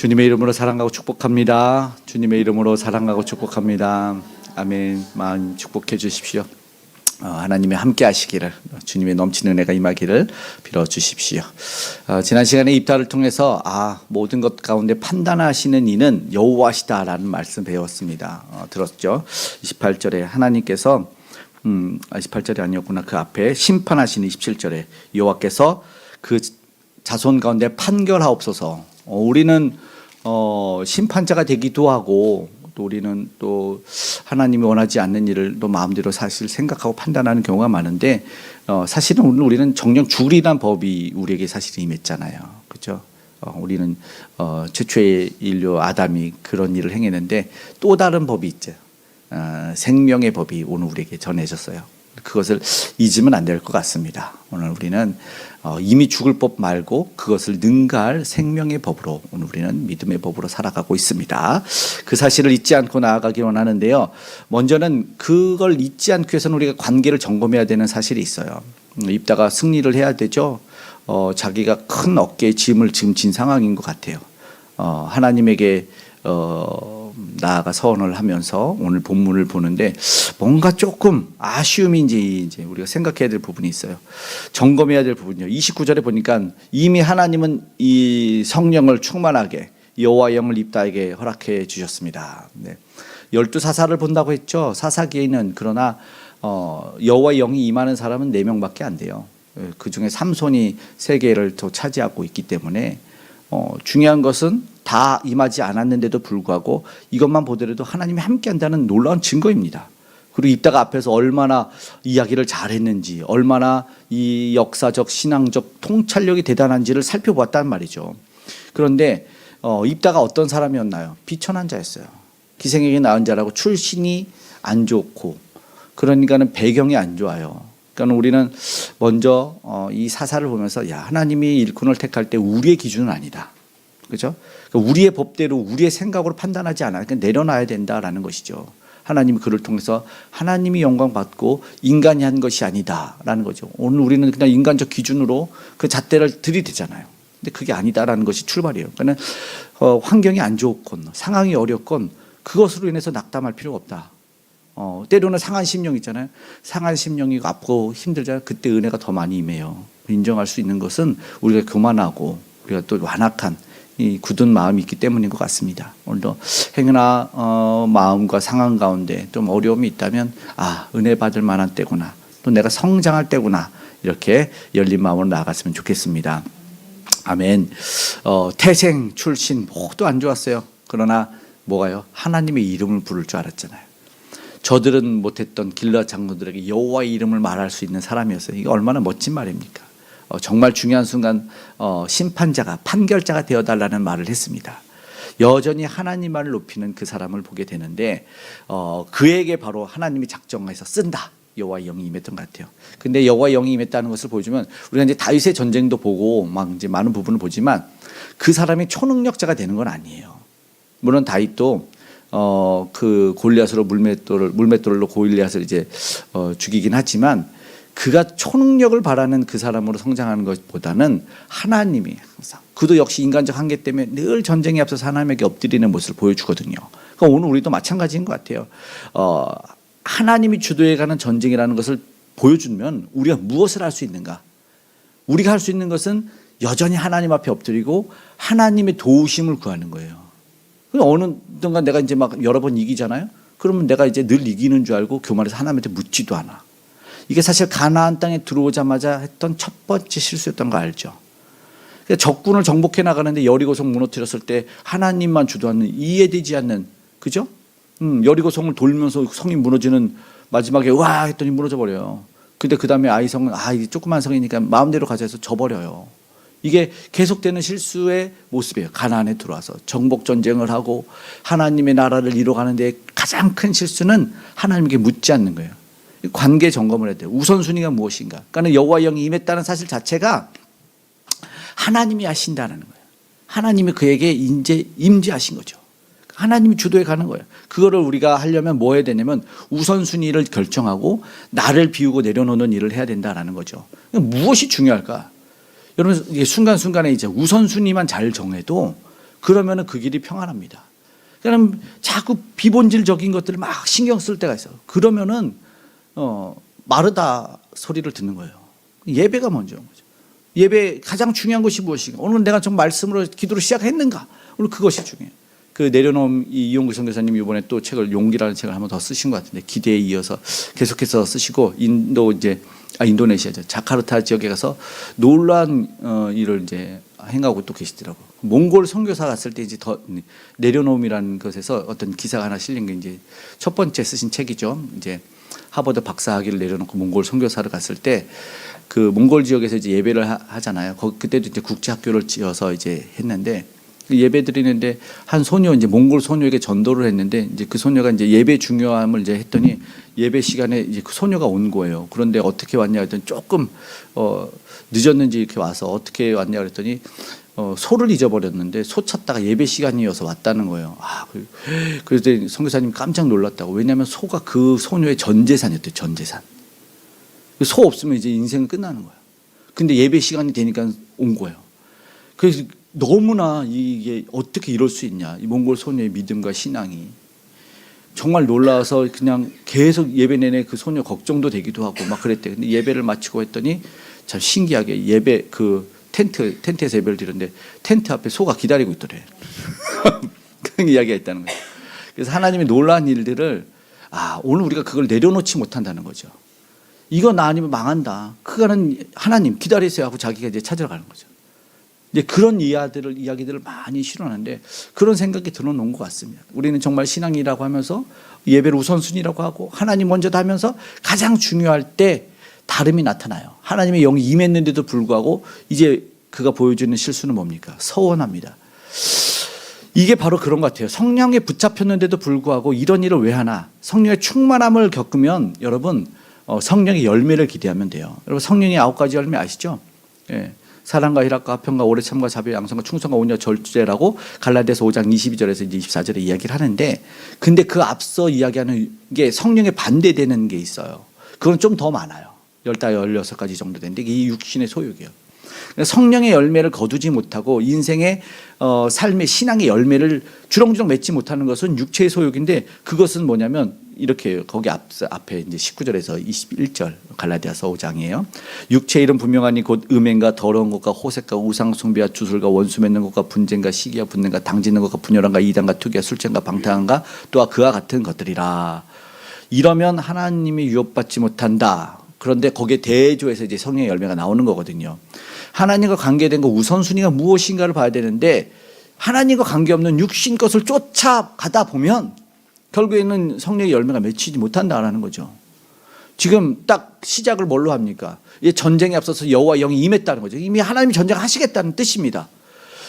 주님의 이름으로 사랑하고 축복합니다. 주님의 이름으로 사랑하고 축복합니다. 아멘. 마음 축복해 주십시오. 하나님이 함께 하시기를, 주님의 넘치는 은혜가 임하기를 빌어주십시오. 지난 시간에 입다를 통해서 모든 것 가운데 판단하시는 이는 여호와시다라는 말씀 배웠습니다. 들었죠? 28절에 하나님께서 28절이 아니었구나. 그 앞에 심판하시는 27절에 여호와께서 그 자손 가운데 판결하옵소서. 우리는 심판자가 되기도 하고, 또 우리는 또 하나님이 원하지 않는 일을 또 마음대로 사실 생각하고 판단하는 경우가 많은데, 사실은 우리는 정령 죽으리란 법이 우리에게 사실 임했잖아요. 그렇죠? 우리는 최초의 인류 아담이 그런 일을 행했는데, 또 다른 법이 있죠. 생명의 법이 오늘 우리에게 전해졌어요. 그것을 잊으면 안 될 것 같습니다. 오늘 우리는 이미 죽을 법 말고 그것을 능가할 생명의 법으로, 오늘 우리는 믿음의 법으로 살아가고 있습니다. 그 사실을 잊지 않고 나아가기 원하는데요. 먼저는 그걸 잊지 않기 위해서는 우리가 관계를 점검해야 되는 사실이 있어요. 입다가 승리를 해야 되죠. 자기가 큰 어깨에 짐을 지금 진 상황인 것 같아요. 하나님에게 나아가 서원을 하면서 오늘 본문을 보는데 뭔가 조금 아쉬움인지 이제 우리가 생각해야 될 부분이 있어요. 점검해야 될 부분이요. 29절에 보니까 이미 하나님은 이 성령을 충만하게 여호와 영을 입다에게 허락해 주셨습니다. 12사사를 본다고 했죠. 사사기에는. 그러나 여호와 영이 임하는 사람은 4명밖에 안 돼요. 그 중에 삼손이 3개를 더 차지하고 있기 때문에 중요한 것은 다 임하지 않았는데도 불구하고 이것만 보더라도 하나님이 함께한다는 놀라운 증거입니다. 그리고 입다가 앞에서 얼마나 이야기를 잘했는지, 얼마나 이 역사적 신앙적 통찰력이 대단한지를 살펴보았단 말이죠. 그런데 입다가 어떤 사람이었나요? 비천한 자였어요. 기생에게 낳은 자라고 출신이 안 좋고, 그러니까는 배경이 안 좋아요. 그러니까 우리는 먼저 이 사사를 보면서 하나님이 일꾼을 택할 때 우리의 기준은 아니다. 그렇죠? 그러니까 우리의 법대로 우리의 생각으로 판단하지 않아요. 그러니까 내려놔야 된다라는 것이죠. 하나님이 그를 통해서 하나님이 영광 받고 인간이 한 것이 아니다라는 거죠. 오늘 우리는 그냥 인간적 기준으로 그 잣대를 들이대잖아요. 근데 그게 아니다라는 것이 출발이에요. 그러니까 환경이 안 좋건 상황이 어렵건 그것으로 인해서 낙담할 필요가 없다. 때로는 상한 심령 있잖아요. 상한 심령이 아프고 힘들잖아요. 그때 은혜가 더 많이 임해요. 인정할 수 있는 것은 우리가 교만하고 우리가 또 완악한 이 굳은 마음이 있기 때문인 것 같습니다. 오늘도 행여나 마음과 상황 가운데 좀 어려움이 있다면 은혜 받을 만한 때구나, 또 내가 성장할 때구나, 이렇게 열린 마음으로 나아갔으면 좋겠습니다. 아멘. 태생 출신 모두 안 좋았어요. 그러나 뭐가요? 하나님의 이름을 부를 줄 알았잖아요. 저들은 못했던 길르앗 장로들에게 여호와의 이름을 말할 수 있는 사람이었어요. 이게 얼마나 멋진 말입니까? 정말 중요한 순간 심판자가, 판결자가 되어달라는 말을 했습니다. 여전히 하나님 말을 높이는 그 사람을 보게 되는데 그에게 바로 하나님이 작정해서 쓴다. 여호와의 영이 임했던 것 같아요. 근데 여호와의 영이 임했다는 것을 보여주면 우리가 이제 다윗의 전쟁도 보고 막 이제 많은 부분을 보지만 그 사람이 초능력자가 되는 건 아니에요. 물론 다윗도 그 골리앗으로 물맷돌로 골리앗을 이제 죽이긴 하지만 그가 초능력을 바라는 그 사람으로 성장하는 것보다는 하나님이 항상, 그도 역시 인간적 한계 때문에 늘 전쟁에 앞서서 하나님에게 엎드리는 모습을 보여주거든요. 그러니까 오늘 우리도 마찬가지인 것 같아요. 하나님이 주도해가는 전쟁이라는 것을 보여주면 우리가 무엇을 할 수 있는가? 우리가 할 수 있는 것은 여전히 하나님 앞에 엎드리고 하나님의 도우심을 구하는 거예요. 어느 순간 내가 이제 막 여러 번 이기잖아요. 그러면 내가 이제 늘 이기는 줄 알고 교만해서 하나님한테 묻지도 않아. 이게 사실 가나안 땅에 들어오자마자 했던 첫 번째 실수였던 거 알죠? 그러니까 적군을 정복해 나가는데 여리고성 무너뜨렸을 때 하나님만 주도하는, 이해되지 않는, 그죠? 여리고성을 돌면서 성이 무너지는 마지막에 와 했더니 무너져 버려요. 근데 그 다음에 아이성은 이게 조그만 성이니까 마음대로 가자 해서 져버려요. 이게 계속되는 실수의 모습이에요. 가나안에 들어와서 정복 전쟁을 하고 하나님의 나라를 이뤄가는 데 가장 큰 실수는 하나님께 묻지 않는 거예요. 관계 점검을 해야 돼요. 우선순위가 무엇인가? 그러니까 여호와의 영이 임했다는 사실 자체가 하나님이 하신다는 거예요. 하나님이 그에게 임재하신 거죠. 하나님이 주도해 가는 거예요. 그거를 우리가 하려면 뭐 해야 되냐면 우선순위를 결정하고 나를 비우고 내려놓는 일을 해야 된다는 거죠. 무엇이 중요할까? 여러분, 이게 순간순간에 이제 우선순위만 잘 정해도 그러면은 그 길이 평안합니다. 그러니까 자꾸 비본질적인 것들을 막 신경 쓸 때가 있어요. 그러면은 마르다 소리를 듣는 거예요. 예배가 먼저인 거죠. 예배 가장 중요한 것이 무엇인가? 오늘 내가 좀 말씀으로 기도로 시작했는가? 오늘 그것이 중요해요. 그 내려놓은 이용구 선교사님 이번에 또 책을 용기라는 책을 한번 더 쓰신 것 같은데 기대에 이어서 계속해서 쓰시고 인도네시아죠. 자카르타 지역에 가서 놀라운 일을 이제 행하고 또 계시더라고요. 몽골 선교사 갔을 때 이제 더 내려놓음이라는 것에서 어떤 기사가 하나 실린 게 이제 첫 번째 쓰신 책이죠. 이제 하버드 박사학위를 내려놓고 몽골 선교사를 갔을 때 그 몽골 지역에서 이제 예배를 하잖아요. 그때도 이제 국제학교를 지어서 이제 했는데 예배 드리는데 한 소녀 이제 몽골 소녀에게 전도를 했는데 이제 그 소녀가 이제 예배 중요함을 이제 했더니 예배 시간에 이제 그 소녀가 온 거예요. 그런데 어떻게 왔냐 했더니 조금 늦었는지 이렇게 와서 어떻게 왔냐 그랬더니 소를 잊어버렸는데 소 찾다가 예배 시간이어서 왔다는 거예요. 그래서 선교사님 깜짝 놀랐다고. 왜냐하면 소가 그 소녀의 전 재산이었대요. 전 재산. 소 없으면 이제 인생은 끝나는 거예요. 근데 예배 시간이 되니까 온 거예요. 그래서 너무나 이게 어떻게 이럴 수 있냐. 이 몽골 소녀의 믿음과 신앙이 정말 놀라서 그냥 계속 예배 내내 그 소녀 걱정도 되기도 하고 막 그랬대. 근데 예배를 마치고 했더니 참 신기하게 예배 그 텐트에서 예배를 드렸는데 텐트 앞에 소가 기다리고 있더래. 그런 이야기가 있다는 거예요. 그래서 하나님의 놀라운 일들을 오늘 우리가 그걸 내려놓지 못한다는 거죠. 이거 나 아니면 망한다. 그거는 하나님 기다리세요 하고 자기가 이제 찾으러 가는 거죠. 이제 그런 이야기들을 많이 실현하는데 그런 생각이 들어놓은 것 같습니다. 우리는 정말 신앙이라고 하면서 예배를 우선순위라고 하고 하나님 먼저다 하면서 가장 중요할 때 다름이 나타나요. 하나님의 영이 임했는데도 불구하고 이제 그가 보여주는 실수는 뭡니까? 서원합니다. 이게 바로 그런 것 같아요. 성령에 붙잡혔는데도 불구하고 이런 일을 왜 하나? 성령의 충만함을 겪으면 여러분 성령의 열매를 기대하면 돼요. 여러분 성령의 9가지 열매 아시죠? 예. 사랑과 희락과 화평과 오래 참과 자비 양성과 충성과 온유와 절제라고 갈라디아서 5장 22절에서 이제 24절에 이야기를 하는데 근데 그 앞서 이야기하는 게 성령에 반대되는 게 있어요. 그건 좀 더 많아요. 16가지 정도 되는데 이게 육신의 소욕이에요. 성령의 열매를 거두지 못하고 인생의 삶의 신앙의 열매를 주렁주렁 맺지 못하는 것은 육체의 소욕인데 그것은 뭐냐면 이렇게 거기 앞에 이제 19절에서 21절 갈라디아서 5장이에요. 육체의 일은 분명하니 곧 음행과 더러운 것과 호색과 우상숭배와 주술과 원수 맺는 것과 분쟁과 시기와 분냄과 당짓는 것과 분열함과 이단과 투기와 술쟁과 방탕함과 또한 그와 같은 것들이라. 이러면 하나님이 유업받지 못한다. 그런데 거기에 대조해서 이제 성령의 열매가 나오는 거거든요. 하나님과 관계된 거 우선순위가 무엇인가를 봐야 되는데 하나님과 관계없는 육신 것을 쫓아가다 보면 결국에는 성령의 열매가 맺히지 못한다라는 거죠. 지금 딱 시작을 뭘로 합니까? 전쟁에 앞서서 여호와 영이 임했다는 거죠. 이미 하나님이 전쟁하시겠다는 뜻입니다.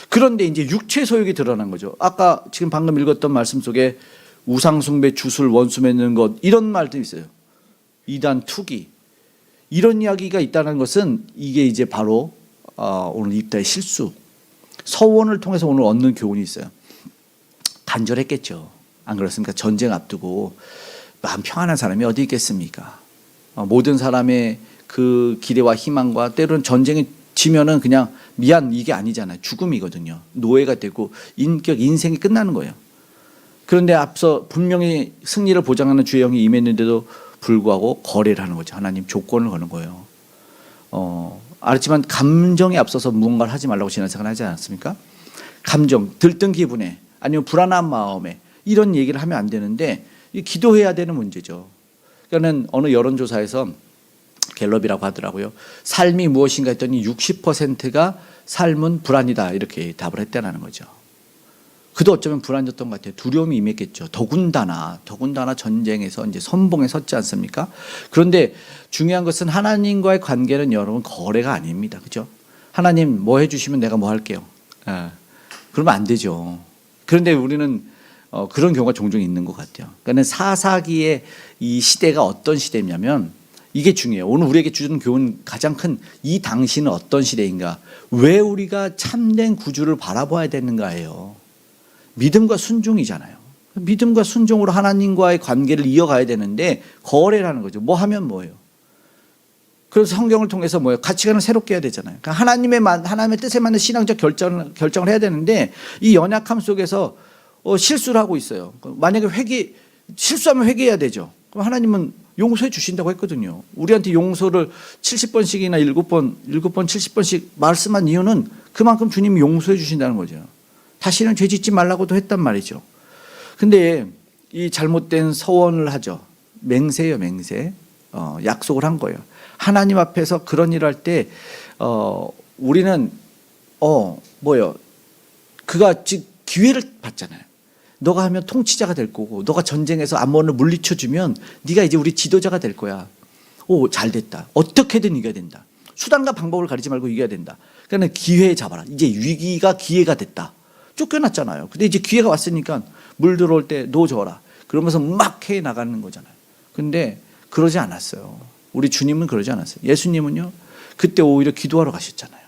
그런데 이제 육체 소욕이 드러난 거죠. 아까 지금 방금 읽었던 말씀 속에 우상숭배, 주술, 원수 맺는 것 이런 말도 있어요. 이단, 투기 이런 이야기가 있다는 것은 이게 이제 바로 오늘 입다의 실수 서원을 통해서 오늘 얻는 교훈이 있어요. 간절했겠죠. 안 그렇습니까? 전쟁 앞두고 마음 평안한 사람이 어디 있겠습니까? 모든 사람의 그 기대와 희망과 때로는 전쟁에 지면은 그냥 미안 이게 아니잖아요. 죽음이거든요. 노예가 되고 인생이 끝나는 거예요. 그런데 앞서 분명히 승리를 보장하는 주의 영이 임했는데도 불구하고 거래를 하는 거죠. 하나님 조건을 거는 거예요. 알았지만 감정에 앞서서 무언가를 하지 말라고 신앙생활 하지 않았습니까? 감정, 들뜬 기분에 아니면 불안한 마음에 이런 얘기를 하면 안 되는데 기도해야 되는 문제죠. 그러니까는 어느 여론조사에서 갤럽이라고 하더라고요. 삶이 무엇인가 했더니 60%가 삶은 불안이다 이렇게 답을 했다는 거죠. 그도 어쩌면 불안했던 것 같아요. 두려움이 임했겠죠. 더군다나 전쟁에서 이제 선봉에 섰지 않습니까? 그런데 중요한 것은 하나님과의 관계는 여러분 거래가 아닙니다. 그죠? 하나님 뭐 해주시면 내가 뭐 할게요. 그러면 안 되죠. 그런데 우리는 그런 경우가 종종 있는 것 같아요. 그러니까 사사기의 이 시대가 어떤 시대냐면 이게 중요해요. 오늘 우리에게 주는 교훈 가장 큰 이 당시는 어떤 시대인가? 왜 우리가 참된 구주를 바라봐야 되는가예요. 믿음과 순종이잖아요. 믿음과 순종으로 하나님과의 관계를 이어가야 되는데 거래라는 거죠. 뭐 하면 뭐예요? 그래서 성경을 통해서 뭐예요? 가치관을 새롭게 해야 되잖아요. 그러니까 하나님의 뜻에 맞는 신앙적 결정을 해야 되는데 이 연약함 속에서 실수를 하고 있어요. 만약에 실수하면 회개해야 되죠. 그럼 하나님은 용서해 주신다고 했거든요. 우리한테 용서를 70번씩이나 7번 70번씩 말씀한 이유는 그만큼 주님이 용서해 주신다는 거죠. 다시는 죄 짓지 말라고도 했단 말이죠. 근데 이 잘못된 서원을 하죠. 맹세예요, 맹세. 약속을 한 거예요. 하나님 앞에서 그런 일을 할 때 우리는 그가 기회를 받잖아요. 너가 하면 통치자가 될 거고, 너가 전쟁에서 암몬을 물리쳐 주면 네가 이제 우리 지도자가 될 거야. 잘 됐다. 어떻게든 이겨야 된다. 수단과 방법을 가리지 말고 이겨야 된다. 그러니까 기회 잡아라. 이제 위기가 기회가 됐다. 쫓겨났잖아요. 근데 이제 기회가 왔으니까 물 들어올 때 놓아줘라. 그러면서 막 해 나가는 거잖아요. 근데 그러지 않았어요. 우리 주님은 그러지 않았어요. 예수님은요, 그때 오히려 기도하러 가셨잖아요.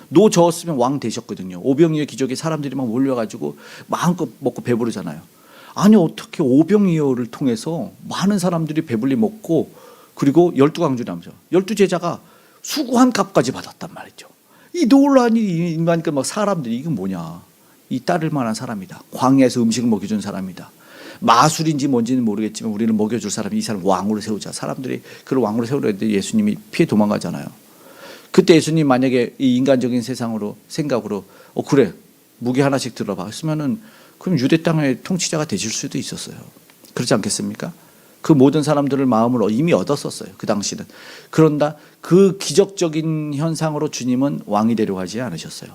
노 저었으면 왕 되셨거든요. 오병이어 기적에 사람들이 막 몰려가지고 마음껏 먹고 배부르잖아요. 아니 어떻게 오병이어를 통해서 많은 사람들이 배불리 먹고 그리고 12강주라면서 12제자가 수고한 값까지 받았단 말이죠. 이 놀라운 일이 인간니까 막 사람들이 이건 뭐냐. 이 따를 만한 사람이다. 광야에서 음식을 먹여준 사람이다. 마술인지 뭔지는 모르겠지만 우리는 먹여줄 사람이 이 사람 왕으로 세우자. 사람들이 그를 왕으로 세우려 했는데 예수님이 피해 도망가잖아요. 그때 예수님 만약에 이 인간적인 생각으로 그래 무기 하나씩 들어봐 했으면은 그럼 유대 땅의 통치자가 되실 수도 있었어요. 그렇지 않겠습니까? 그 모든 사람들을 마음을 이미 얻었었어요. 그 당시는. 그런다 그 기적적인 현상으로 주님은 왕이 되려고 하지 않으셨어요.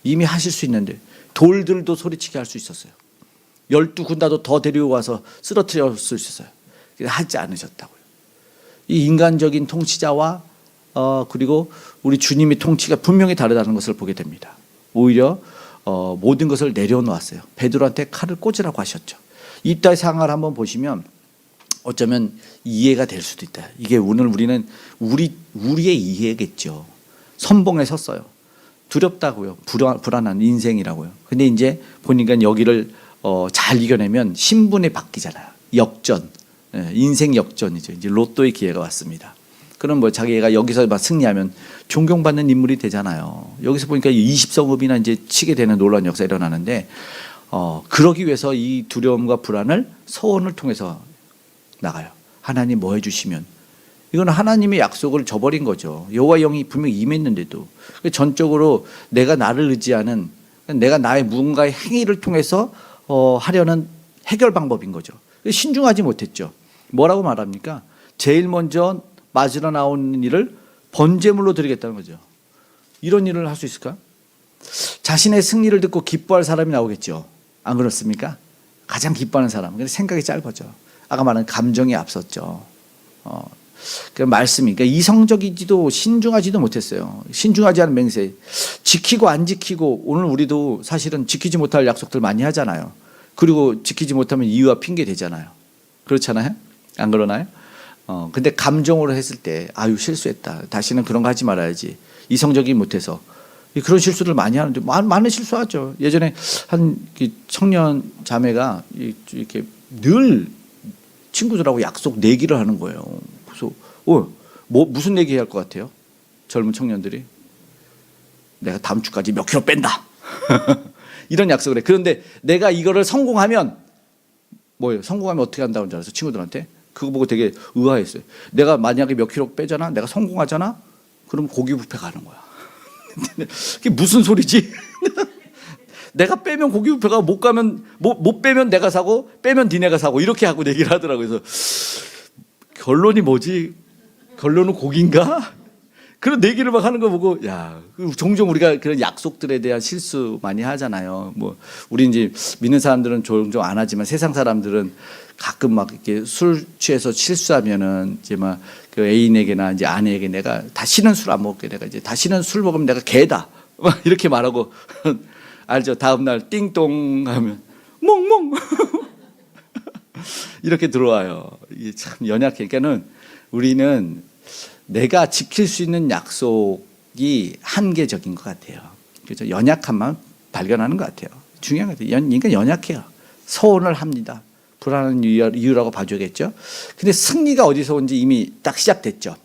이미 하실 수 있는데 돌들도 소리치게 할 수 있었어요. 12군다도 더 데려와서 쓰러뜨렸을 수 있었어요. 하지 않으셨다고요. 이 인간적인 통치자와 그리고 우리 주님의 통치가 분명히 다르다는 것을 보게 됩니다. 오히려 모든 것을 내려놓았어요. 베드로한테 칼을 꽂으라고 하셨죠. 이따의 상황을 한번 보시면 어쩌면 이해가 될 수도 있다. 이게 오늘 우리는 우리의 이해겠죠. 선봉에 섰어요. 두렵다고요. 불안한 인생이라고요. 근데 이제 보니까 여기를 잘 이겨내면 신분이 바뀌잖아요. 역전, 인생 역전이죠. 이제 로또의 기회가 왔습니다. 그럼 뭐 자기가 여기서 막 승리하면 존경받는 인물이 되잖아요. 여기서 보니까 20성읍이나 이제 치게 되는 놀라운 역사가 일어나는데 그러기 위해서 이 두려움과 불안을 서원을 통해서 나가요. 하나님 뭐 해주시면 이건 하나님의 약속을 저버린 거죠. 여호와 영이 분명히 임했는데도 전적으로 내가 나를 의지하는 내가 나의 무언가의 행위를 통해서 하려는 해결 방법인 거죠. 신중하지 못했죠. 뭐라고 말합니까? 제일 먼저 맞으러 나오는 일을 번제물로 드리겠다는 거죠. 이런 일을 할 수 있을까? 자신의 승리를 듣고 기뻐할 사람이 나오겠죠. 안 그렇습니까? 가장 기뻐하는 사람. 근데 생각이 짧아져. 아까 말한 감정이 앞섰죠. 그 말씀이 그러니까 이성적이지도 신중하지도 못했어요. 신중하지 않은 맹세. 지키고 안 지키고 오늘 우리도 사실은 지키지 못할 약속들 많이 하잖아요. 그리고 지키지 못하면 이유와 핑계 되잖아요. 그렇잖아요? 안 그러나요? 근데 감정으로 했을 때 아유 실수했다. 다시는 그런 거 하지 말아야지. 이성적이 못해서 그런 실수를 많이 하는데 많은 실수하죠. 예전에 한 청년 자매가 이렇게 늘 친구들하고 약속 내기를 하는 거예요. 그래서 무슨 내기 할 것 같아요? 젊은 청년들이 내가 다음 주까지 몇 킬로 뺀다. 이런 약속을 해. 그런데 내가 이거를 성공하면 뭐예요? 성공하면 어떻게 한다고 줄 알았어? 친구들한테 그거 보고 되게 의아했어요. 내가 만약에 몇 킬로 빼잖아, 내가 성공하잖아, 그럼 고기 뷔페 가는 거야. 그게 무슨 소리지? 내가 빼면 고기 뷔페가 못 빼면 내가 사고 빼면 니네가 사고 이렇게 하고 내기를 하더라고요. 그래서 결론이 뭐지? 결론은 고기인가? 그런 내기를 막 하는 거 보고 야, 종종 우리가 그런 약속들에 대한 실수 많이 하잖아요. 뭐 우리 이제 믿는 사람들은 종종 안 하지만 세상 사람들은 가끔 막 이렇게 술 취해서 실수하면은 이제 막 그 애인에게나 이제 아내에게 내가 다시는 술 안 먹게, 내가 이제 다시는 술 먹으면 내가 개다 막 이렇게 말하고 알죠? 다음 날 띵동 하면 멍멍 이렇게 들어와요. 이게 참 연약해. 그러니까는 우리는 내가 지킬 수 있는 약속이 한계적인 것 같아요. 그래서 연약함만 발견하는 것 같아요. 중요한 것 같아요. 인간 연약해요. 서원을 합니다. 불안한 이유라고 봐줘야겠죠. 근데 승리가 어디서 온지 이미 딱 시작됐죠.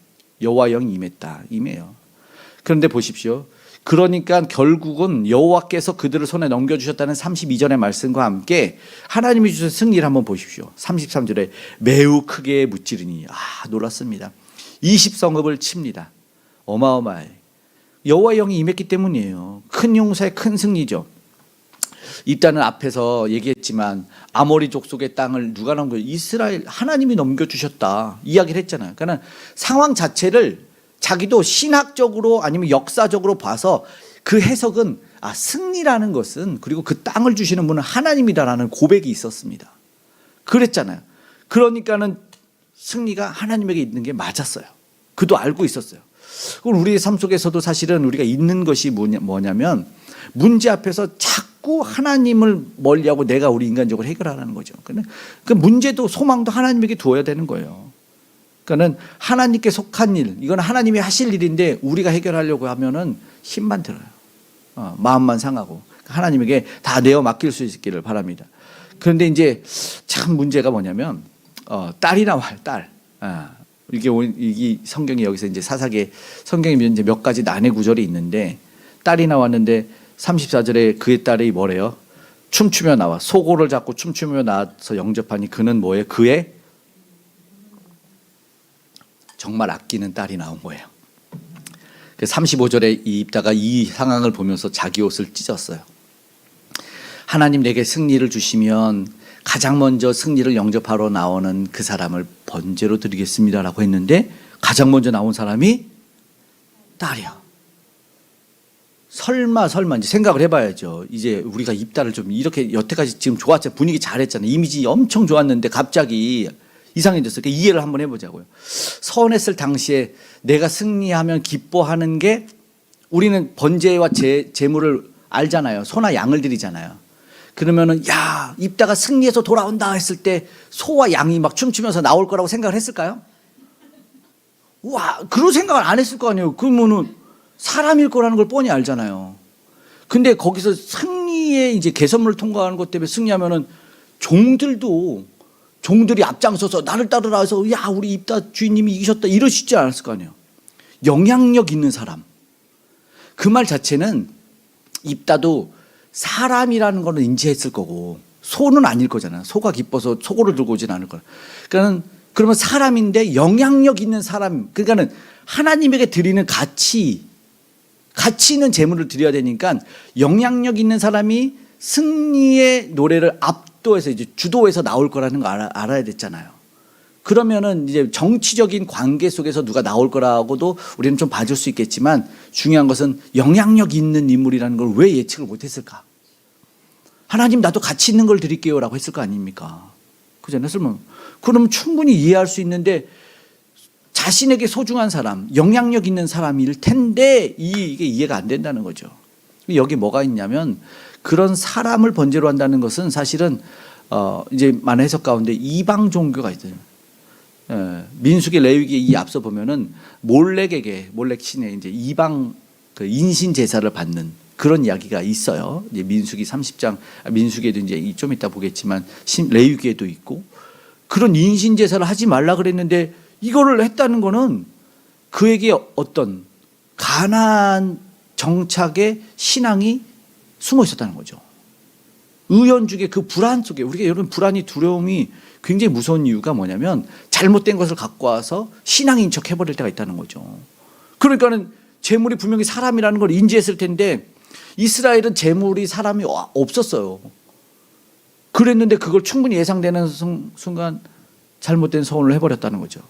여호와 영이 임했다. 임해요. 그런데 보십시오. 그러니까 결국은 여호와께서 그들을 손에 넘겨주셨다는 32절의 말씀과 함께 하나님이 주신 승리를 한번 보십시오. 33절에 매우 크게 무찌르니 놀랐습니다. 20성읍을 칩니다. 어마어마해. 여호와 영이 임했기 때문이에요. 큰 용사의 큰 승리죠. 일단은 앞에서 얘기했지만 아모리 족속의 땅을 누가 넘겨요? 이스라엘 하나님이 넘겨주셨다 이야기를 했잖아요. 그러니까 상황 자체를 자기도 신학적으로 아니면 역사적으로 봐서 그 해석은 승리라는 것은 그리고 그 땅을 주시는 분은 하나님이다라는 고백이 있었습니다. 그랬잖아요. 그러니까는 승리가 하나님에게 있는 게 맞았어요. 그도 알고 있었어요. 그럼 우리의 삶 속에서도 사실은 우리가 있는 것이 뭐냐면 문제 앞에서 자꾸 하나님을 멀리하고 내가 우리 인간적으로 해결하라는 거죠. 그 문제도 소망도 하나님에게 두어야 되는 거예요. 그러니까는 하나님께 속한 일, 이건 하나님이 하실 일인데 우리가 해결하려고 하면은 힘만 들어요. 마음만 상하고 하나님에게 다 내어 맡길 수 있기를 바랍니다. 그런데 이제 참 문제가 뭐냐면 딸이 나와요. 딸. 이게 성경이 여기서 이제 사사기에 성경이 이제 몇 가지 난해 구절이 있는데 딸이 나왔는데 34절에 그의 딸이 뭐래요? 춤추며 나와 소고를 잡고 춤추며 나와서 영접하니 그는 뭐예요? 그의 정말 아끼는 딸이 나온 거예요. 35절에 이 입다가 이 상황을 보면서 자기 옷을 찢었어요. 하나님 내게 승리를 주시면 가장 먼저 승리를 영접하러 나오는 그 사람을 번제로 드리겠습니다라고 했는데 가장 먼저 나온 사람이 딸이야. 설마 이제 생각을 해봐야죠. 이제 우리가 입다를 좀 이렇게 여태까지 지금 좋았잖아요. 분위기 잘했잖아요. 이미지 엄청 좋았는데 갑자기 이상해졌어요. 그러니까 이해를 한번 해보자고요. 서원했을 당시에 내가 승리하면 기뻐하는 게 우리는 번제와 제물을 알잖아요. 소나 양을 드리잖아요. 그러면은 야 입다가 승리해서 돌아온다 했을 때 소와 양이 막 춤추면서 나올 거라고 생각을 했을까요? 와 그런 생각을 안 했을 거 아니에요. 그러면은 사람일 거라는 걸 뻔히 알잖아요. 근데 거기서 승리의 이제 개선물을 통과하는 것 때문에 승리하면은 종들이 앞장서서 나를 따르라 해서 야 우리 입다 주인님이 이기셨다 이러시지 않았을 거 아니에요. 영향력 있는 사람. 그 말 자체는 입다도 사람이라는 거는 인지했을 거고 소는 아닐 거잖아요. 소가 기뻐서 소고를 들고 오진 않을 거예요. 그러면 사람인데 영향력 있는 사람. 그러니까는 하나님에게 드리는 가치 있는 제물을 드려야 되니까 영향력 있는 사람이 승리의 노래를 압도해서 이제 주도해서 나올 거라는 거 알아야 됐잖아요. 그러면은 이제 정치적인 관계 속에서 누가 나올 거라고도 우리는 좀 봐줄 수 있겠지만 중요한 것은 영향력 있는 인물이라는 걸 왜 예측을 못했을까? 하나님 나도 가치 있는 걸 드릴게요라고 했을 거 아닙니까? 그잖아요. 그러면 충분히 이해할 수 있는데 자신에게 소중한 사람, 영향력 있는 사람일 텐데 이게 이해가 안 된다는 거죠. 여기 뭐가 있냐면 그런 사람을 번제로 한다는 것은 사실은 이제 많은 해석 가운데 이방 종교가 있어요. 민수기 레위기 이 앞서 보면은 몰렉 신의 이제 이방 그 인신 제사를 받는 그런 이야기가 있어요. 이제 민수기 30장 민수기에도 이제 좀 이따 보겠지만 레위기에도 있고 그런 인신 제사를 하지 말라 그랬는데 이거를 했다는 거는 그에게 어떤 가나안 정착의 신앙이 숨어 있었다는 거죠. 의연죽의 그 불안 속에 우리가 여러분 불안이 두려움이 굉장히 무서운 이유가 뭐냐면 잘못된 것을 갖고 와서 신앙인 척 해버릴 때가 있다는 거죠. 그러니까는 재물이 분명히 사람이라는 걸 인지했을 텐데 이스라엘은 재물이 사람이 없었어요. 그랬는데 그걸 충분히 예상되는 순간 잘못된 서원을 해버렸다는 거죠.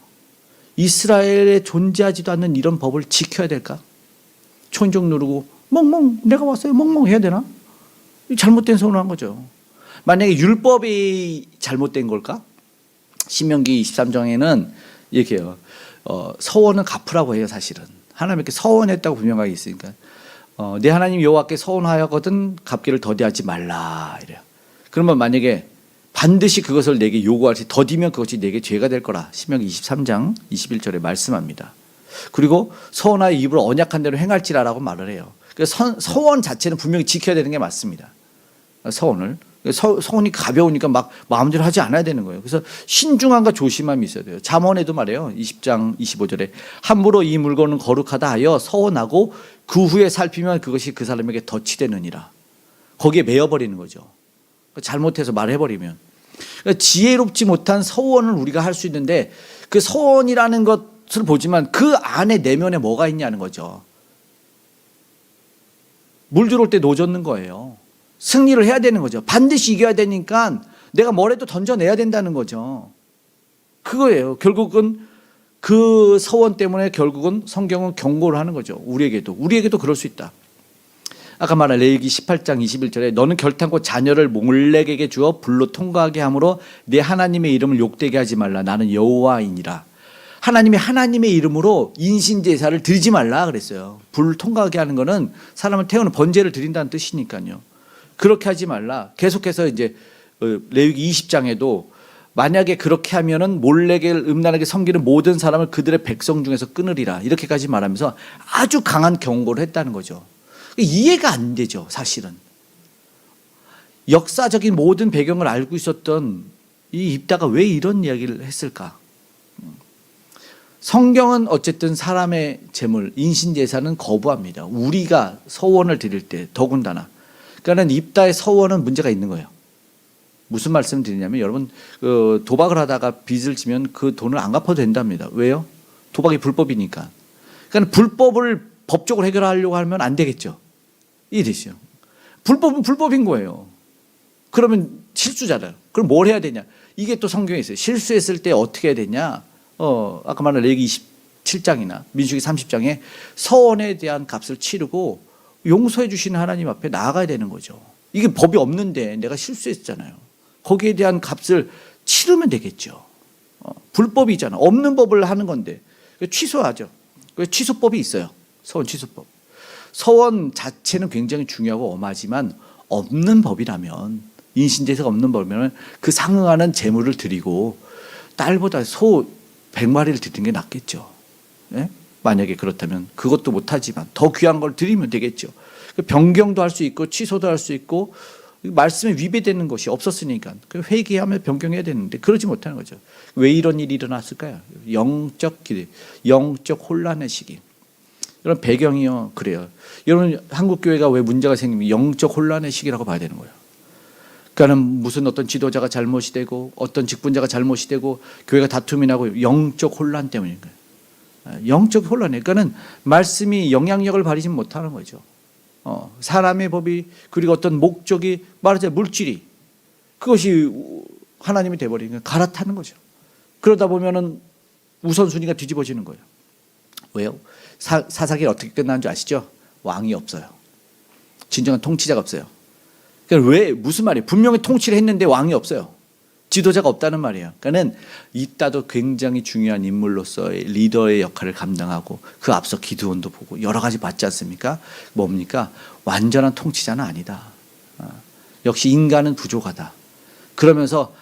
이스라엘에 존재하지도 않는 이런 법을 지켜야 될까? 촌종 누르고 멍멍 내가 왔어요 멍멍 해야 되나? 잘못된 서원을 한 거죠. 만약에 율법이 잘못된 걸까? 신명기 23장에는 이렇게 해요. 서원은 갚으라고 해요. 사실은 하나님께 서원했다고 분명하게 있으니까 내 하나님 여호와께 서원하여거든 갚기를 더디하지 말라 이래요. 그러면 만약에 반드시 그것을 내게 요구할지 더디면 그것이 내게 죄가 될 거라 신명기 23장 21절에 말씀합니다. 그리고 서원하여 입으로 언약한 대로 행할지라라고 말을 해요. 그래서 서원 자체는 분명히 지켜야 되는 게 맞습니다. 서원을 서원이 가벼우니까 막 마음대로 하지 않아야 되는 거예요. 그래서 신중함과 조심함이 있어야 돼요. 잠언에도 말해요. 20장 25절에 함부로 이 물건은 거룩하다 하여 서원하고 그 후에 살피면 그것이 그 사람에게 덫이 되느니라. 거기에 매여버리는 거죠. 잘못해서 말해버리면. 그러니까 지혜롭지 못한 서원을 우리가 할 수 있는데 그 서원이라는 것을 보지만 그 안에 내면에 뭐가 있냐는 거죠. 물 들어올 때 노젓는 거예요. 승리를 해야 되는 거죠. 반드시 이겨야 되니까 내가 뭐라도 던져내야 된다는 거죠. 그거예요. 결국은 그 서원 때문에 결국은 성경은 경고를 하는 거죠. 우리에게도 그럴 수 있다. 아까 말한 레위기 18장 21절에 너는 결탄코 자녀를 몰렉에게 주어 불로 통과하게 함으로 내 하나님의 이름을 욕되게 하지 말라. 나는 여호와이니라. 하나님의 이름으로 인신제사를 드리지 말라 그랬어요. 불 통과하게 하는 거는 사람을 태우는 번제를 드린다는 뜻이니까요. 그렇게 하지 말라. 계속해서 이제 레위기 20장에도 만약에 그렇게 하면은 몰렉을 음란하게 섬기는 모든 사람을 그들의 백성 중에서 끊으리라. 이렇게까지 말하면서 아주 강한 경고를 했다는 거죠. 이해가 안 되죠, 사실은. 역사적인 모든 배경을 알고 있었던 이 입다가 왜 이런 이야기를 했을까? 성경은 어쨌든 사람의 재물, 인신제사는 거부합니다. 우리가 서원을 드릴 때 더군다나. 그러니까 입다의 서원은 문제가 있는 거예요. 무슨 말씀을 드리냐면 여러분 도박을 하다가 빚을 지면 그 돈을 안 갚아도 된답니다. 왜요? 도박이 불법이니까. 그러니까 불법을 법적으로 해결하려고 하면 안 되겠죠. 이 뜻이요. 불법은 불법인 거예요. 그러면 실수잖아요. 그럼 뭘 해야 되냐? 이게 또 성경에 있어요. 실수했을 때 어떻게 해야 되냐? 아까 말한 레위기 27장이나 민수기 30장에 서원에 대한 값을 치르고 용서해 주시는 하나님 앞에 나아가야 되는 거죠. 이게 법이 없는데 내가 실수했잖아요. 거기에 대한 값을 치르면 되겠죠. 불법이잖아. 없는 법을 하는 건데 취소하죠. 취소법이 있어요. 서원 취소법. 서원 자체는 굉장히 중요하고 엄하지만 없는 법이라면 인신제사가 없는 법이면 그 상응하는 제물을 드리고 딸보다 소 100마리를 드리는 게 낫겠죠. 네? 만약에 그렇다면 그것도 못하지만 더 귀한 걸 드리면 되겠죠. 변경도 할 수 있고 취소도 할 수 있고 말씀에 위배되는 것이 없었으니까 회개하며 변경해야 되는데 그러지 못하는 거죠. 왜 이런 일이 일어났을까요? 영적 기대, 영적 혼란의 시기. 이런 배경이요. 그래요. 여러분 한국 교회가 왜 문제가 생기면 영적 혼란의 시기라고 봐야 되는 거예요. 그러니까 무슨 어떤 지도자가 잘못이 되고 어떤 직분자가 잘못이 되고 교회가 다툼이 나고 영적 혼란 때문인 거예요. 영적 혼란이에요. 그러니까는 말씀이 영향력을 발휘지 못하는 거죠. 사람의 법이 그리고 어떤 목적이 말하자면 물질이 그것이 하나님이 돼버리니까 갈아타는 거죠. 그러다 보면은 우선순위가 뒤집어지는 거예요. 왜요? 사사기가 어떻게 끝나는 줄 아시죠? 왕이 없어요. 진정한 통치자가 없어요. 그러니까 왜 무슨 말이에요? 분명히 통치를 했는데 왕이 없어요. 지도자가 없다는 말이에요. 그러니까는 이따도 굉장히 중요한 인물로서의 리더의 역할을 감당하고 그 앞서 기드온도 보고 여러 가지 봤지 않습니까? 뭡니까? 완전한 통치자는 아니다. 역시 인간은 부족하다. 그러면서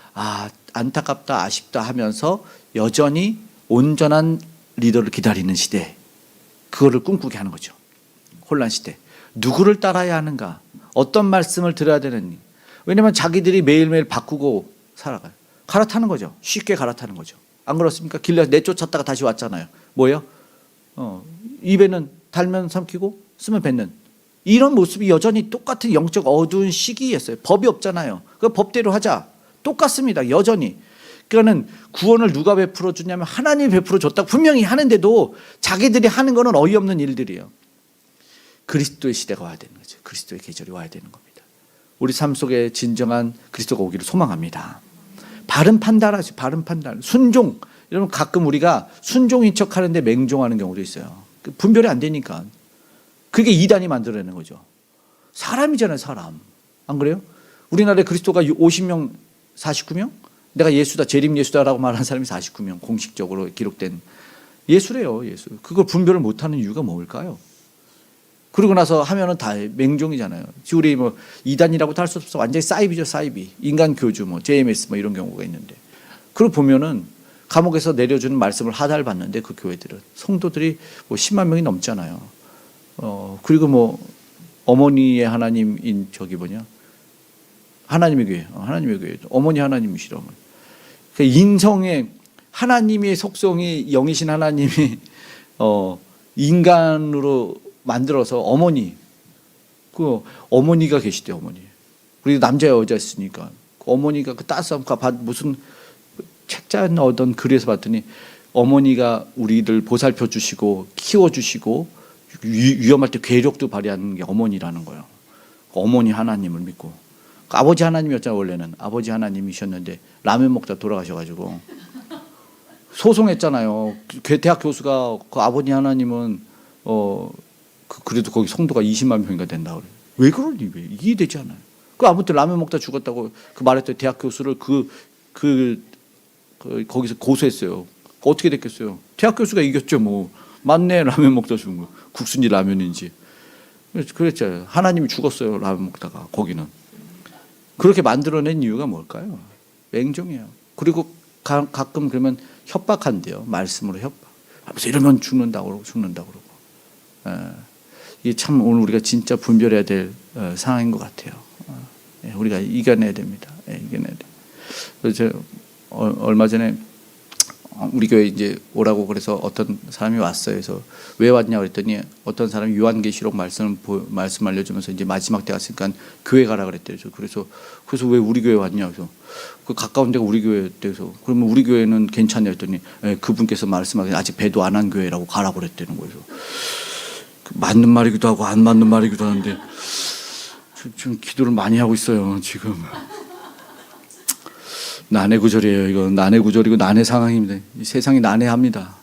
안타깝다 아쉽다 하면서 여전히 온전한 리더를 기다리는 시대. 그거를 꿈꾸게 하는 거죠. 혼란 시대. 누구를 따라야 하는가? 어떤 말씀을 들어야 되는지. 왜냐하면 자기들이 매일매일 바꾸고 살아가요. 갈아타는 거죠. 쉽게 갈아타는 거죠. 안 그렇습니까? 길러 내쫓았다가 다시 왔잖아요. 뭐예요? 입에는 달면 삼키고 쓰면 뱉는 이런 모습이 여전히 똑같은 영적 어두운 시기였어요. 법이 없잖아요. 그 법대로 하자. 똑같습니다. 여전히. 그러니까는 구원을 누가 베풀어 주냐면 하나님이 베풀어 줬다고 분명히 하는데도 자기들이 하는 거는 어이없는 일들이에요. 그리스도의 시대가 와야 되는 거죠. 그리스도의 계절이 와야 되는 겁니다. 우리 삶 속에 진정한 그리스도가 오기를 소망합니다. 바른 판단하시, 바른 판단, 순종. 여러분 가끔 우리가 순종인 척하는데 맹종하는 경우도 있어요. 분별이 안 되니까. 그게 이단이 만들어내는 거죠. 사람이잖아요, 사람. 안 그래요? 우리나라에 그리스도가 50명, 49명? 내가 예수다, 재림 예수다라고 말하는 사람이 49명 공식적으로 기록된 예수래요, 예수. 그걸 분별을 못하는 이유가 뭘까요? 그러고 나서 하면은 다 맹종이잖아요. 우리 뭐 이단이라고도 할 수 없어. 완전히 사이비죠, 사이비. 인간 교주, 뭐 JMS 뭐 이런 경우가 있는데. 그걸 보면은 감옥에서 내려주는 말씀을 하달받는데 그 교회들은 성도들이 뭐 10만 명이 넘잖아요. 그리고 뭐 어머니의 하나님인 저기 뭐냐 하나님의 교회, 하나님의 교회. 어머니 하나님이시라. 그 인성의 하나님의 속성이 영이신 하나님이 인간으로 만들어서 어머니, 그 어머니가 계시대 어머니. 그리고 남자 여자 있으니까 그 어머니가 그 따스함 무슨 책자나 어떤 글에서 봤더니 어머니가 우리를 보살펴 주시고 키워 주시고 위험할 때 괴력도 발휘하는 게 어머니라는 거예요. 어머니 하나님을 믿고. 아버지 하나님이었잖아요. 원래는 아버지 하나님이셨는데 라면 먹다 돌아가셔가지고 소송했잖아요. 대학 교수가 그 아버지 하나님은 그래도 거기 성도가 20만 명인가 된다 그래. 왜 그러니? 왜 이해되지 않아요. 그 아무튼 라면 먹다 죽었다고 그 말했더니 대학 교수를 거기서 고소했어요. 어떻게 됐겠어요? 대학 교수가 이겼죠 뭐. 맞네, 라면 먹다 죽은 거. 국수인지 라면인지. 그랬죠. 하나님이 죽었어요, 라면 먹다가 거기는. 그렇게 만들어낸 이유가 뭘까요? 맹종이에요. 그리고 가끔 그러면 협박한대요. 말씀으로 협박. 하면서 이러면 죽는다고 그러고. 이게 참 오늘 우리가 진짜 분별해야 될 상황인 것 같아요. 우리가 이겨내야 됩니다. 이겨내야 돼. 그래서 얼마 전에 우리 교회 이제 오라고 그래서 어떤 사람이 왔어요. 그래서 왜 왔냐 그랬더니 어떤 사람이 요한계시록 말씀 알려주면서 이제 마지막 때 갔으니까 교회 가라 그랬대요. 그래서 왜 우리 교회 왔냐 그래서 그 가까운 데가 우리 교회 돼서 그러면 우리 교회는 괜찮냐 했더니 그분께서 말씀하기 아직 배도 안 한 교회라고 가라고 그랬다는 거예요. 맞는 말이기도 하고 안 맞는 말이기도 하는데 좀 기도를 많이 하고 있어요 지금. 난해구절이에요. 이거 난해구절이고 난해 상황입니다. 이 세상이 난해합니다.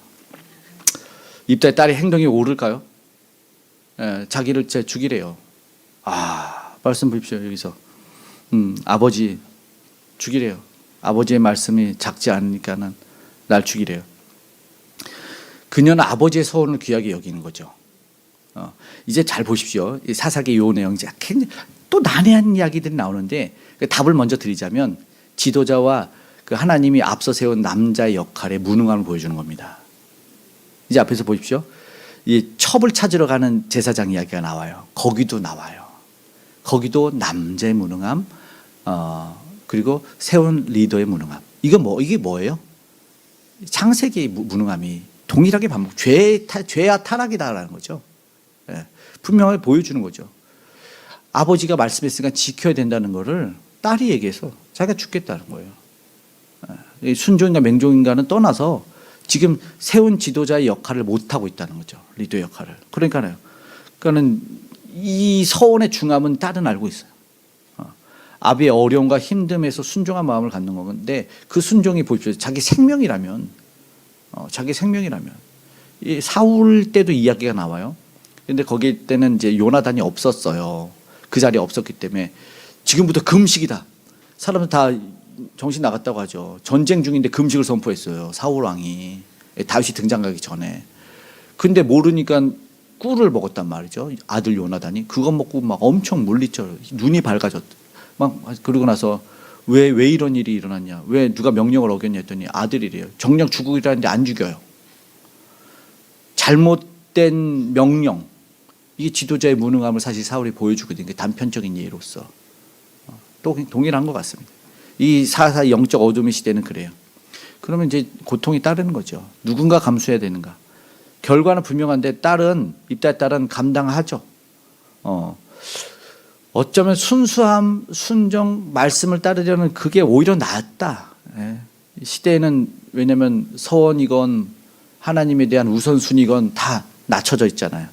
입다의 딸이 행동이 옳을까요? 자기를 죽이래요. 말씀 보십시오. 여기서 아버지 죽이래요. 아버지의 말씀이 작지 않으니까는 날 죽이래요. 그녀는 아버지의 서원을 귀하게 여기는 거죠. 이제 잘 보십시오. 이 사사기 요 내용 굉장히 또 난해한 이야기들이 나오는데 답을 먼저 드리자면 지도자와 그 하나님이 앞서 세운 남자의 역할의 무능함을 보여주는 겁니다. 이제 앞에서 보십시오. 이 첩을 찾으러 가는 제사장 이야기가 나와요. 거기도 나와요. 거기도 남자의 무능함, 그리고 세운 리더의 무능함. 이게 뭐예요? 창세기의 무능함이 동일하게 반복. 죄와 타락이다라는 거죠. 분명하게 보여주는 거죠. 아버지가 말씀했으니까 지켜야 된다는 거를 딸이 얘기해서 자기가 죽겠다는 거예요. 순종인가 맹종인가는 떠나서 지금 세운 지도자의 역할을 못하고 있다는 거죠. 리더 역할을. 그러니까는 이 서원의 중함은 딸은 알고 있어요. 아비의 어려움과 힘듦에서 순종한 마음을 갖는 건데 그 순종이 보십시오. 자기 생명이라면 이 사울 때도 이야기가 나와요. 그런데 거기 때는 이제 요나단이 없었어요. 그 자리에 없었기 때문에 지금부터 금식이다. 사람들 다 정신 나갔다고 하죠. 전쟁 중인데 금식을 선포했어요. 사울 왕이 다윗이 등장하기 전에. 근데 모르니까 꿀을 먹었단 말이죠. 아들 요나단이 그거 먹고 막 엄청 물리쳐 눈이 밝아졌다. 막 그러고 나서 왜 이런 일이 일어났냐? 왜 누가 명령을 어겼냐 했더니 아들이래요. 정령 죽으라는데 안 죽여요. 잘못된 명령. 이게 지도자의 무능함을 사실 사울이 보여주거든요. 단편적인 예로서. 또 동일한 것 같습니다. 이 사사의 영적 어둠의 시대는 그래요. 그러면 이제 고통이 따르는 거죠. 누군가 감수해야 되는가. 결과는 분명한데 입다의 딸은 감당하죠. 어쩌면 순수함, 순정, 말씀을 따르려는 그게 오히려 낫다. 시대에는 왜냐하면 서원이건 하나님에 대한 우선순위건 다 낮춰져 있잖아요.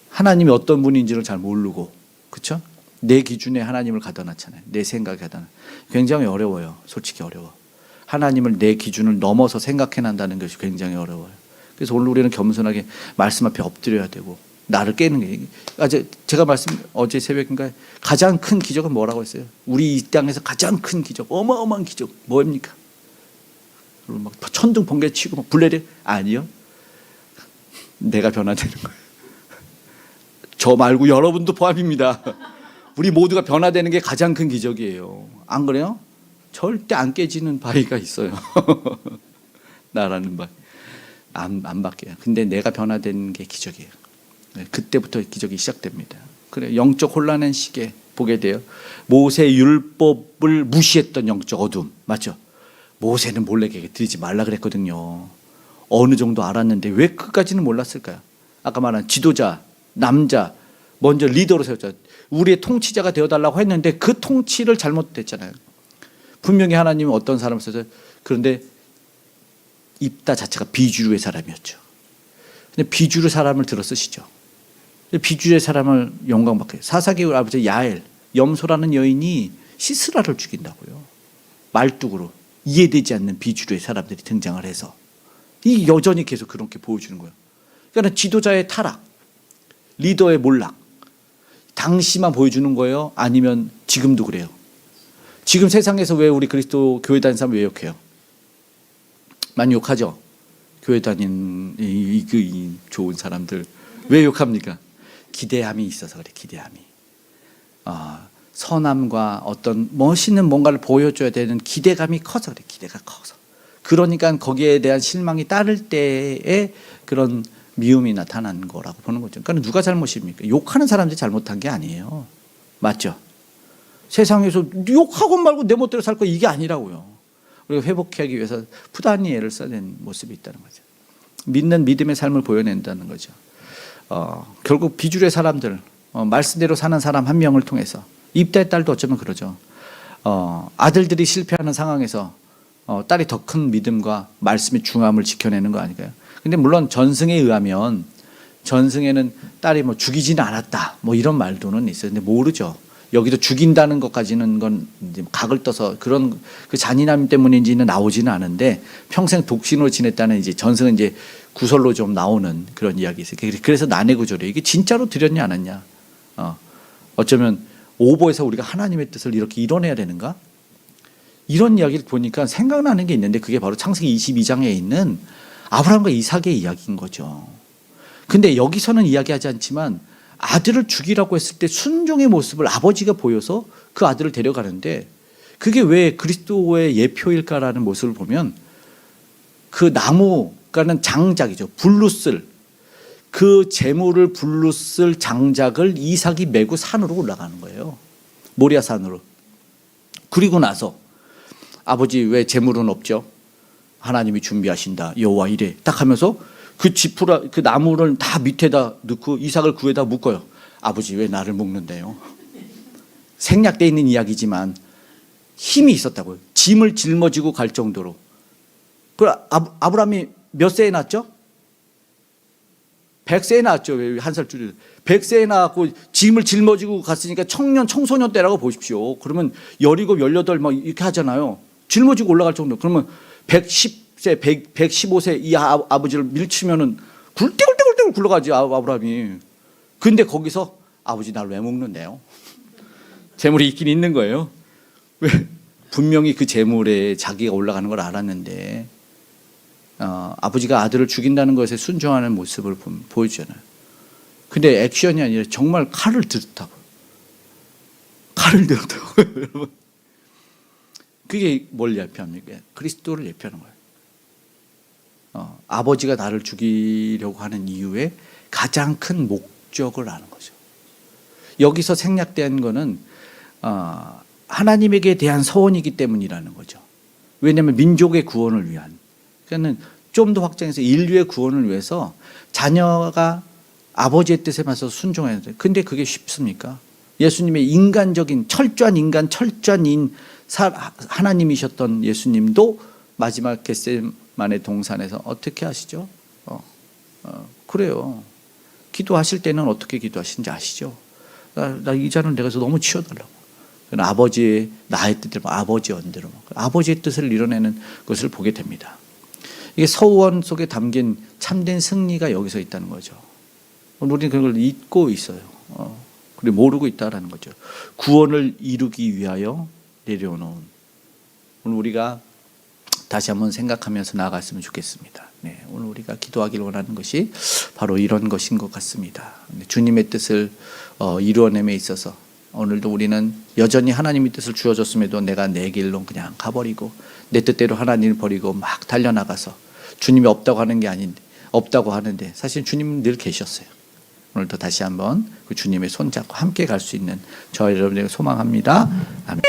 하나님이 어떤 분인지를 잘 모르고, 그렇죠? 내 기준에 하나님을 갖다 놨잖아요. 내 생각에 갖다 놨. 굉장히 어려워요. 솔직히 어려워. 하나님을 내 기준을 넘어서 생각해 난다는 것이 굉장히 어려워요. 그래서 오늘 우리는 겸손하게 말씀 앞에 엎드려야 되고 나를 깨는 게. 제가 어제 새벽인가에 가장 큰 기적은 뭐라고 했어요? 우리 이 땅에서 가장 큰 기적, 어마어마한 기적 뭐입니까? 막 천둥 번개 치고 막 불내려? 아니요. 내가 변화되는 거예요. 저 말고 여러분도 포함입니다. 우리 모두가 변화되는 게 가장 큰 기적이에요. 안 그래요? 절대 안 깨지는 바위가 있어요. 나라는 바위. 안 바뀌어요. 근데 내가 변화되는 게 기적이에요. 그때부터 기적이 시작됩니다. 그래, 영적 혼란의 시계 보게 돼요. 모세 율법을 무시했던 영적 어둠 맞죠? 모세는 몰래에게 드리지 말라 그랬거든요. 어느 정도 알았는데 왜 끝까지는 몰랐을까요? 아까 말한 지도자, 남자, 먼저 리더로 세웠죠. 우리의 통치자가 되어달라고 했는데 그 통치를 잘못했잖아요. 분명히 하나님은 어떤 사람을 써서 그런데 입다 자체가 비주류의 사람이었죠. 근데 비주류 사람을 들어 쓰시죠. 비주류의 사람을 영광받게 해요. 사사기의 아버지 야엘, 염소라는 여인이 시스라를 죽인다고요. 말뚝으로 이해되지 않는 비주류의 사람들이 등장을 해서 이 여전히 계속 그렇게 보여주는 거예요. 그러니까 지도자의 타락, 리더의 몰락, 당시만 보여주는 거예요? 아니면 지금도 그래요? 지금 세상에서 왜 우리 그리스도 교회 다니는 사람 왜 욕해요? 많이 욕하죠? 교회 다니는 이 좋은 사람들 왜 욕합니까? 기대함이 있어서 그래. 기대함이 선함과 어떤 멋있는 뭔가를 보여줘야 되는 기대감이 커서 그래. 기대가 커서 그러니까 거기에 대한 실망이 따를 때에 그런 미움이 나타나는 거라고 보는 거죠. 그러니까 누가 잘못입니까? 욕하는 사람들이 잘못한 게 아니에요. 맞죠? 세상에서 욕하고 말고 내 멋대로 살 거 이게 아니라고요. 우리가 회복하기 위해서 부단히 애를 써야 되는 모습이 있다는 거죠. 믿는 믿음의 삶을 보여낸다는 거죠. 결국 비주류의 사람들, 말씀대로 사는 사람 한 명을 통해서 입다의 딸도 어쩌면 그러죠. 아들들이 실패하는 상황에서 딸이 더 큰 믿음과 말씀의 중함을 지켜내는 거 아닐까요? 근데 물론 전승에 의하면 전승에는 딸이 뭐 죽이지는 않았다 뭐 이런 말도는 있어요. 근데 모르죠. 여기도 죽인다는 것까지는 건 이제 각을 떠서 그런 그 잔인함 때문인지는 나오지는 않은데 평생 독신으로 지냈다는 이제 전승은 이제 구설로 좀 나오는 그런 이야기 있어요. 그래서 난해 구절이에요. 이게 진짜로 드렸냐 안 했냐. 어쩌면 오보에서 우리가 하나님의 뜻을 이렇게 이뤄내야 되는가? 이런 이야기를 보니까 생각나는 게 있는데 그게 바로 창세기 22장에 있는 아브라함과 이삭의 이야기인 거죠. 근데 여기서는 이야기하지 않지만 아들을 죽이라고 했을 때 순종의 모습을 아버지가 보여서 그 아들을 데려가는데 그게 왜 그리스도의 예표일까라는 모습을 보면 그 나무가는 장작이죠. 불로 쓸 그 재물을 불로 쓸 장작을 이삭이 메고 산으로 올라가는 거예요. 모리아 산으로. 그리고 나서 아버지 왜 재물은 없죠? 하나님이 준비하신다. 여호와 이래. 딱 하면서 그 지푸라 그 나무를 다 밑에다 넣고 이삭을 구에다 묶어요. 아버지 왜 나를 묶는데요? 생략되어 있는 이야기지만 힘이 있었다고요. 짐을 짊어지고 갈 정도로. 그 아브라함이 몇 세에 낳았죠? 100세에 낳았죠. 한 살 줄여. 100세에 낳았고 짐을 짊어지고 갔으니까 청소년 때라고 보십시오. 그러면 17, 18 막 이렇게 하잖아요. 짊어지고 올라갈 정도. 그러면 110세, 115세 이 아버지를 밀치면은 굴떼굴떼굴떼 굴러가지 아브라함이. 근데 거기서 아버지 날 왜 먹는데요? 재물이 있긴 있는 거예요. 왜? 분명히 그 재물에 자기가 올라가는 걸 알았는데 아버지가 아들을 죽인다는 것에 순종하는 모습을 보여주잖아요. 근데 액션이 아니라 정말 칼을 들었다고. 칼을 들었다고 여러분. 그게 뭘 예표합니까? 그리스도를 예표하는 거예요. 아버지가 나를 죽이려고 하는 이유의 가장 큰 목적을 아는 거죠. 여기서 생략된 거는 하나님에게 대한 서원이기 때문이라는 거죠. 왜냐하면 민족의 구원을 위한. 그러니까 좀 더 확장해서 인류의 구원을 위해서 자녀가 아버지의 뜻에 맞서 순종해야 돼요. 근데 그게 쉽습니까? 예수님의 인간적인 철저한 인간, 철저한 하나님이셨던 예수님도 마지막 겟세마네 동산에서 어떻게 하시죠? 그래요. 기도하실 때는 어떻게 기도하시는지 아시죠? 나 이 잔을 내가서 너무 치워달라고. 아버지의 나의 뜻대로 아버지의 언대로 아버지의 뜻을 이뤄내는 것을 보게 됩니다. 이게 서원 속에 담긴 참된 승리가 여기서 있다는 거죠. 우리는 그걸 잊고 있어요. 그리고 모르고 있다라는 거죠. 구원을 이루기 위하여 내려놓은. 오늘 우리가 다시 한번 생각하면서 나아갔으면 좋겠습니다. 네, 오늘 우리가 기도하기를 원하는 것이 바로 이런 것인 것 같습니다. 주님의 뜻을 이루어냄에 있어서 오늘도 우리는 여전히 하나님의 뜻을 주어졌음에도 내가 내 길로 그냥 가버리고 내 뜻대로 하나님을 버리고 막 달려나가서 주님이 없다고 하는 게 아닌데 없다고 하는데 사실 주님은 늘 계셨어요. 오늘도 다시 한번 그 주님의 손 잡고 함께 갈 수 있는 저 여러분에게 소망합니다. 아멘.